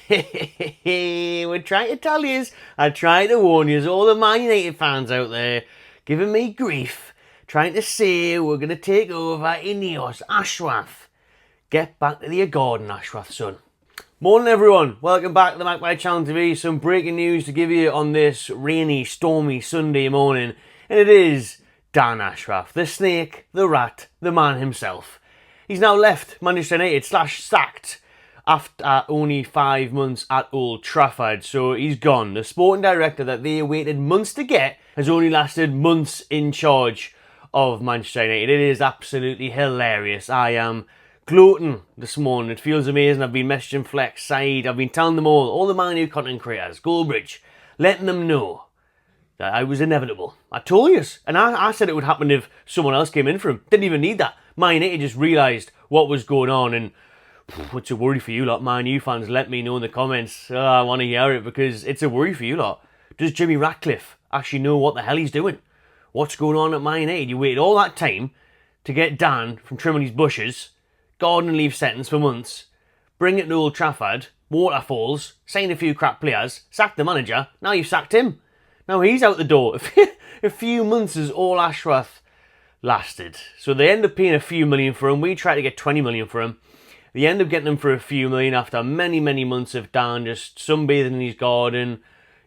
We're trying to tell yous, I try to warn yous, all the Man United fans out there, giving me grief, trying to say we're going to take over Ineos, Ashworth. Get back to your garden, Ashworth, son. Morning, everyone. Welcome back to the Magpie Channel TV. Some breaking news to give you on this rainy, stormy Sunday morning. And it is Dan Ashworth, the snake, the rat, the man himself. He's now left Manchester United / sacked after only 5 months at Old Trafford. So he's gone. The sporting director that they waited months to get has only lasted months in charge of Manchester United. It is absolutely hilarious. I am gloating this morning. It feels amazing. I've been messaging Flex, Said, I've been telling them all the Man U content creators, Goldbridge, letting them know that I was inevitable. I told you. And I said it would happen if someone else came in for him. Didn't even need that. Man United just realised what was going on, and it's a worry for you lot, Man U fans. Let me know in the comments. I want to hear it because it's a worry for you lot. Does Jimmy Ratcliffe actually know what the hell he's doing? What's going on at Man United? You waited all that time to get Dan from trimming his bushes, garden leave sentence for months, bring it to Old Trafford, waterfalls, sign a few crap players, sack the manager. Now you've sacked him. Now he's out the door. A few months is all Ashworth lasted. So they end up paying a few million for him. We tried to get 20 million for him. They end up getting him for a few million after many, many months of Dan just sunbathing in his garden,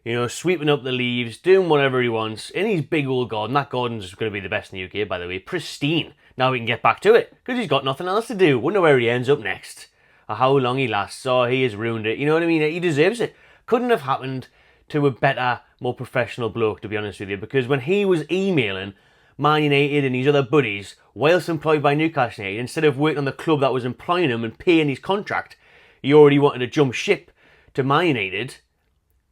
you know, sweeping up the leaves, doing whatever he wants in his big old garden. That garden's going to be the best in the UK, by the way. Pristine. Now we can get back to it because he's got nothing else to do. Wonder where he ends up next or how long he lasts. Oh, he has ruined it. You know what I mean? He deserves it. Couldn't have happened to a better, more professional bloke, to be honest with you, because when he was emailing Man United and his other buddies, whilst employed by Newcastle United, instead of working on the club that was employing him and paying his contract, he already wanted to jump ship to Man United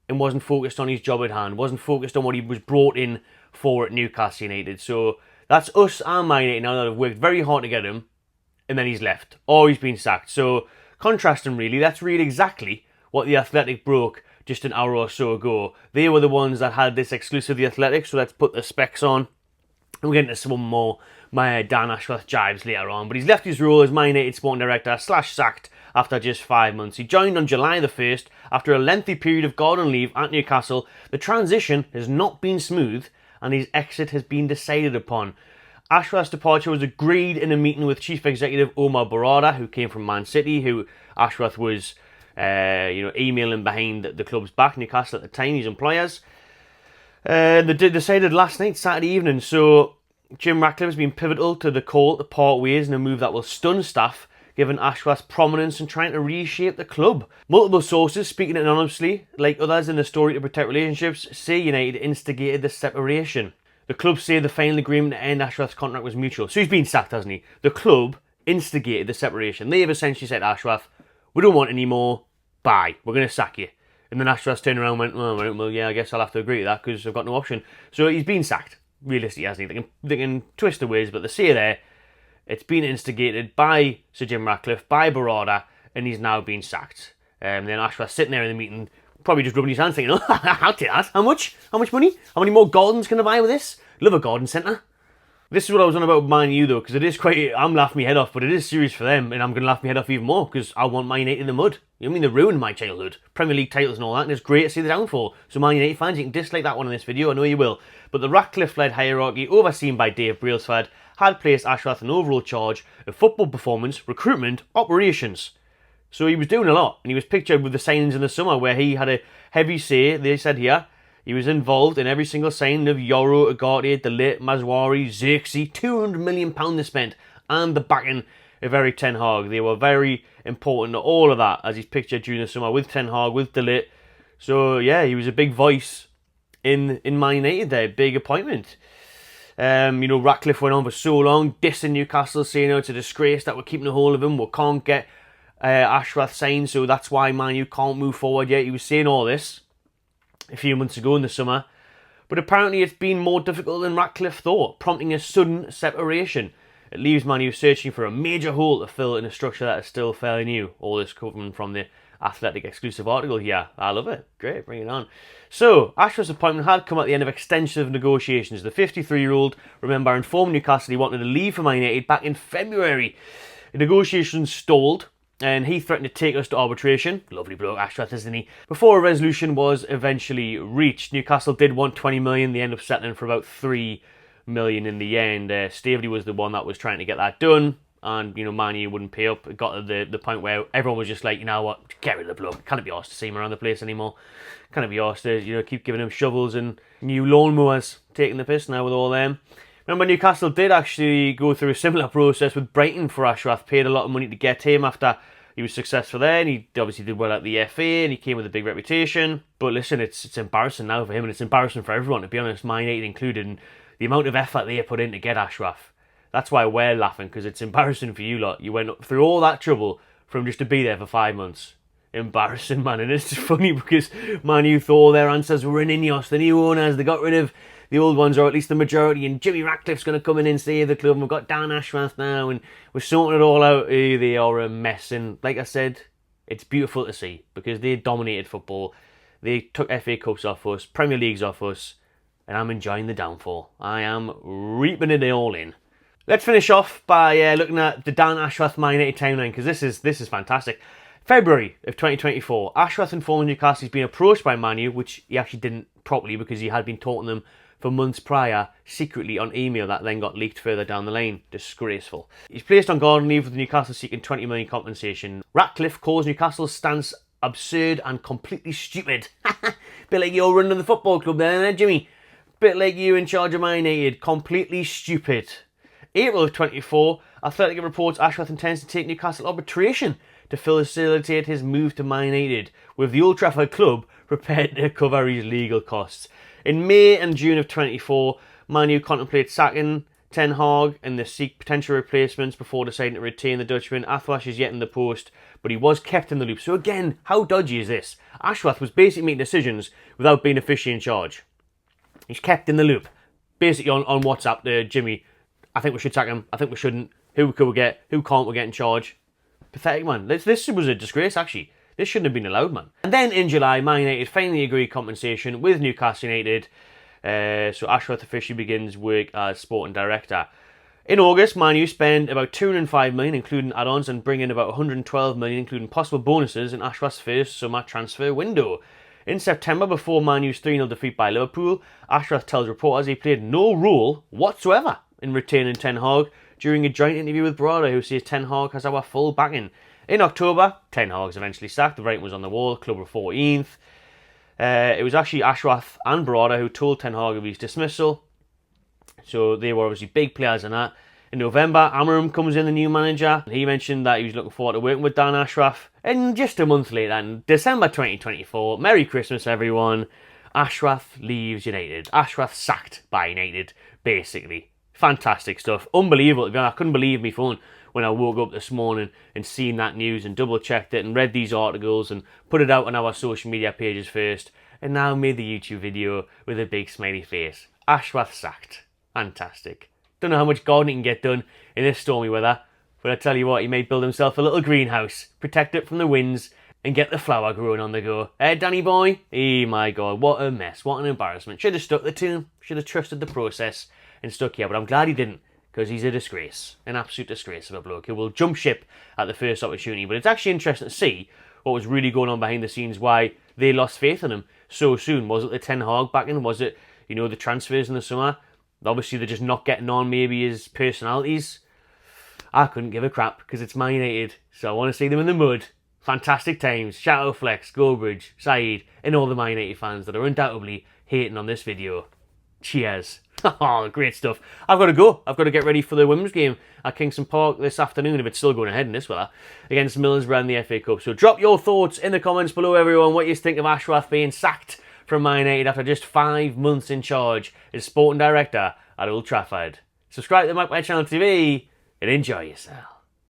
and wasn't focused on his job at hand, wasn't focused on what he was brought in for at Newcastle United. So that's us and Man United now that have worked very hard to get him, and then he's left, or he's been sacked. So contrasting really, that's really exactly what The Athletic broke just an hour or so ago. They were the ones that had this exclusive The Athletic, so let's put the specs on. We'll get into some more my Dan Ashworth jibes later on, but he's left his role as Man United sporting director / sacked after just 5 months. He joined on July the 1st after a lengthy period of garden leave at Newcastle. The transition has not been smooth and his exit has been decided upon. Ashworth's departure was agreed in a meeting with Chief Executive Omar Barada, who came from Man City, who Ashworth was emailing behind the club's back, Newcastle at the time, his employers. They decided last night, Saturday evening, so Jim Ratcliffe has been pivotal to the call to part ways in a move that will stun staff, given Ashworth's prominence in trying to reshape the club. Multiple sources, speaking anonymously, like others in the story to protect relationships, say United instigated the separation. The club say the final agreement to end Ashworth's contract was mutual. So he's been sacked, hasn't he? The club instigated the separation. They have essentially said to Ashworth, we don't want any more, bye, we're going to sack you. And then Ashworth turned around and went, oh, well, yeah, I guess I'll have to agree to that because I've got no option. So he's been sacked, realistically, hasn't he? They can twist the ways, but they say there, it's been instigated by Sir Jim Ratcliffe, by Barada, and he's now been sacked. Then Ashworth sitting there in the meeting, probably just rubbing his hands thinking, oh, I'll take that. How much? How much money? How many more gardens can I buy with this? Love a garden centre. This is what I was on about with Man U though, because it is quite, I'm laughing my head off, but it is serious for them, and I'm going to laugh my head off even more, because I want Man United in the mud. You know what I mean? They ruined my childhood. Premier League titles and all that, and it's great to see the downfall. So Man United fans, you can dislike that one in this video, I know you will. But the Ratcliffe-led hierarchy, overseen by Dave Brailsford, had placed Ashworth in overall charge of football performance, recruitment, operations. So he was doing a lot, and he was pictured with the signings in the summer, where he had a heavy say, they said here. He was involved in every single signing of Yoro, Agate, Delit, Mazwari, Xerxes. £200 million they spent, and the backing of Eric Ten Hag. They were very important to all of that, as he's pictured during the summer with Ten Hag, with Delit. So yeah, he was a big voice in Man United there, big appointment. Ratcliffe went on for so long, dissing Newcastle, saying it's a disgrace that we're keeping a hold of him, we can't get Ashworth signed, so that's why Man U can't move forward yet. He was saying all this a few months ago in the summer, but apparently it's been more difficult than Ratcliffe thought, prompting a sudden separation. It leaves Man U searching for a major hole to fill in a structure that is still fairly new. All this coming from the Athletic exclusive article here. I love it. Great, bring it on. So, Ashworth's appointment had come at the end of extensive negotiations. The 53-year-old, remember, informed Newcastle he wanted to leave for Man United back in February. The negotiations stalled and he threatened to take us to arbitration. Lovely bloke, Ashworth, isn't he? Before a resolution was eventually reached. Newcastle did want 20 million. They ended up settling for about 3 million in the end. Staveley was the one that was trying to get that done, and Man U wouldn't pay up. It got to the point where everyone was just like, you know what, get rid of the bloke. Can't be arsed to see him around the place anymore. Can't be arsed to keep giving him shovels and new lawnmowers, taking the piss now with all them. Remember, Newcastle did actually go through a similar process with Brighton for Ashworth. Paid a lot of money to get him after he was successful there, and he obviously did well at the FA, and he came with a big reputation. But listen, it's embarrassing now for him, and it's embarrassing for everyone, to be honest, Man United included, and the amount of effort they put in to get Ashworth. That's why we're laughing, because it's embarrassing for you lot. You went through all that trouble from just to be there for 5 months. Embarrassing, man. And it's just funny because Man U thought all their answers were in Ineos, the new owners. They got rid of the old ones, or at least the majority, and Jimmy Ratcliffe's going to come in and save the club, and we've got Dan Ashworth now, and we're sorting it all out. They are a mess, and like I said, it's beautiful to see, because they dominated football. They took FA Cups off us, Premier Leagues off us, and I'm enjoying the downfall. I am reaping it all in. Let's finish off by looking at the Dan Ashworth Man United timeline, because this is fantastic. February of 2024, Ashworth informed Newcastle he's been approached by Man U, which he actually didn't properly, because he had been talking to them for months prior, secretly on email that then got leaked further down the line. Disgraceful. He's placed on garden leave with Newcastle seeking 20 million compensation. Ratcliffe calls Newcastle's stance absurd and completely stupid. Bit like you're running the football club there, Jimmy. Bit like you in charge of Man United. Completely stupid. April of 24, Athletic reports Ashworth intends to take Newcastle arbitration to facilitate his move to Man United, with the Old Trafford club prepared to cover his legal costs. In May and June of 24, Man U contemplate sacking Ten Hag and they seek potential replacements before deciding to retain the Dutchman. Athwash is yet in the post, but he was kept in the loop. So again, how dodgy is this? Ashworth was basically making decisions without being officially in charge. He's kept in the loop. Basically on WhatsApp there, Jimmy, I think we should sack him. I think we shouldn't. Who could we get? Who can't we get in charge? Pathetic, man. This was a disgrace, actually. This shouldn't have been allowed, man. And then in July, Man United finally agreed compensation with Newcastle United. So Ashworth officially begins work as sporting director. In August, Man U spend about 205 million, including add-ons, and bring in about 112 million, including possible bonuses, in Ashworth's first summer transfer window. In September, before Man U's 3-0 defeat by Liverpool, Ashworth tells reporters he played no role whatsoever in retaining Ten Hag during a joint interview with Brada, who says Ten Hag has our full backing. In October, Ten Hag's eventually sacked. The writing was on the wall. Club were 14th. It was actually Ashworth and Brada who told Ten Hag of his dismissal. So they were obviously big players in that. In November, Amarim comes in, the new manager. He mentioned that he was looking forward to working with Dan Ashworth. And just a month later, in December 2024, Merry Christmas everyone, Ashworth leaves United. Ashworth sacked by United, basically. Fantastic stuff. Unbelievable. I couldn't believe my phone when I woke up this morning and seen that news and double checked it and read these articles and put it out on our social media pages first, and now made the YouTube video with a big smiley face. Ashworth sacked. Fantastic. Don't know how much gardening can get done in this stormy weather, but I tell you what, he may build himself a little greenhouse, protect it from the winds, and get the flower growing on the go. Danny boy? My God, what a mess, what an embarrassment. Should have stuck to him, should have trusted the process and stuck here, but I'm glad he didn't, because he's a disgrace, an absolute disgrace of a bloke who will jump ship at the first opportunity. But it's actually interesting to see what was really going on behind the scenes, why they lost faith in him so soon. Was it the Ten Hag backing? Was it, the transfers in the summer? Obviously, they're just not getting on, maybe, his personalities. I couldn't give a crap, because it's Man United, so I want to see them in the mud. Fantastic times. Shout out Flex, Goldbridge, Saeed, and all the Man United fans that are undoubtedly hating on this video. Cheers. Oh, great stuff. I've got to go. I've got to get ready for the women's game at Kingston Park this afternoon, if it's still going ahead in this weather, against Middlesbrough in the FA Cup. So drop your thoughts in the comments below, everyone, what you think of Ashworth being sacked from Man United after just 5 months in charge as sporting director at Old Trafford. Subscribe to the Magpie Channel TV and enjoy yourself.